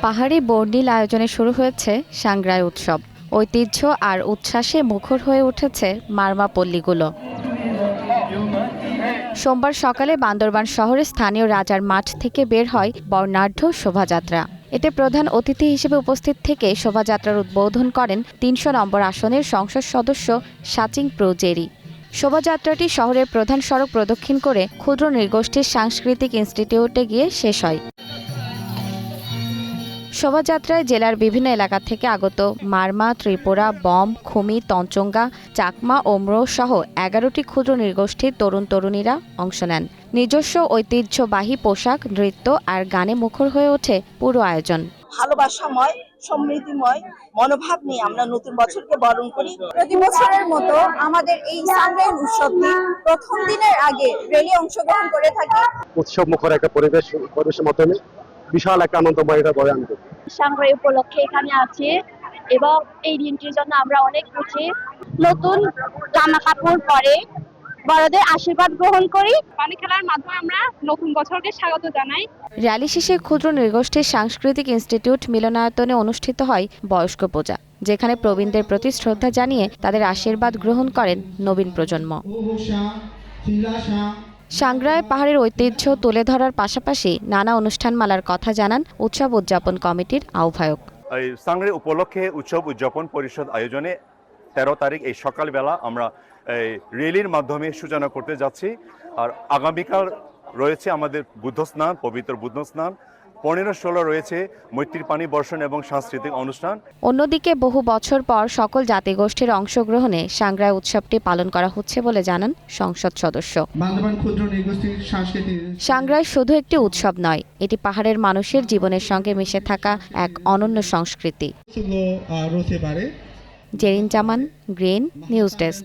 পাহাড়ি বর্ণিল আয়োজনে শুরু হয়েছে সাংগ্রাই উৎসব। ঐতিহ্য আর উচ্ছ্বাসে মুখর হয়ে উঠেছে মারমা পল্লীগুলো। সোমবার সকালে বান্দরবান শহরের স্থানীয় রাজার মাঠ থেকে বের হয় বর্ণাঢ্য শোভাযাত্রা। এতে প্রধান অতিথি হিসেবে উপস্থিত থেকে শোভাযাত্রার উদ্বোধন করেন ৩০০ নম্বর আসনের সংসদ সদস্য সাচিং প্রুজেরি। শোভাযাত্রাটি শহরের প্রধান সড়ক প্রদক্ষিণ করে ক্ষুদ্র নৃগোষ্ঠীর সাংস্কৃতিক ইনস্টিটিউটে গিয়ে শেষ হয়। শোভাযাত্রায় জেলার বিভিন্ন এলাকা থেকে আগত মারমা, ত্রিপুরা, বম, খুমি, তঞ্চঙ্গা, চাকমা, ওমরো সহ ১১টি ক্ষুদ্র নৃগোষ্ঠীর তরুণ তরুণীরা অংশ নেন। নিজস্ব ঐতিহ্যবাহী পোশাক, নৃত্য আর গানে মুখর হয়ে ওঠে পুরো আয়োজন। ভালোবাসাময়, সমৃদ্ধিময় মনোভাব নিয়ে আমরা নতুন বছরকে বরণ করি। প্রতি বছরের মতো আমাদের এই সাংগ্রাই উৎসবটি প্রথম দিনের আগে র্যালি অংশগ্রহণ করে থাকি। উৎসব মুখর একটা পরিবেশের মাধ্যমে বিশাল একটা আনন্দময় এটা বয়ে আনবে। সাংগ্রাই উপলক্ষে এখানে আছি এবং এই দিনটির জন্য আমরা অনেক খুশি। নতুন জামা কাপড় পরে বড়দের আশীর্বাদ গ্রহণ করি। পানি খেলার মাধ্যমে আমরা নতুন বছরকে স্বাগত জানাই। র্যালি শেষে ক্ষুদ্র নৃগোষ্ঠীর সাংস্কৃতিক ইনস্টিটিউট মিলনায়তনে অনুষ্ঠিত হয় বয়স্ক পূজা, যেখানে প্রবীণদের প্রতি শ্রদ্ধা জানিয়ে তাদের আশীর্বাদ গ্রহণ করেন নবীন প্রজন্ম। সাংগ্রাই পাহাড়ের ঐতিহ্য তুলে ধরার পাশাপাশি নানা অনুষ্ঠানমালার কথা জানান উৎসব উদযাপন কমিটির আহ্বায়ক। এই সাংগ্রাই উপলক্ষে উৎসব উদযাপন পরিষদ আয়োজনে 13 তারিখ এই সকালবেলা আমরা এই র্যালির মাধ্যমে সূচনা করতে যাচ্ছি। আর আগামীকাল রয়েছে আমাদের বুদ্ধ স্নান, পবিত্র বুদ্ধ স্নান। 15-16 রয়েছে মৈত্রীর পানি বর্ষণ এবং সাংস্কৃতিক অনুষ্ঠান। অন্যদিকে বহু বছর পর সকল জাতিগোষ্ঠীর অংশগ্রহণে সাংগ্রাই উৎসবটি পালন করা হচ্ছে বলে জানান সংসদ সদস্য। সাংগ্রাই শুধু একটি উৎসব নয়, এটি পাহাড়ের মানুষের জীবনের সঙ্গে মিশে থাকা এক অনন্য সংস্কৃতি। জেরিন জামান, গ্রিন নিউজ ডেস্ক।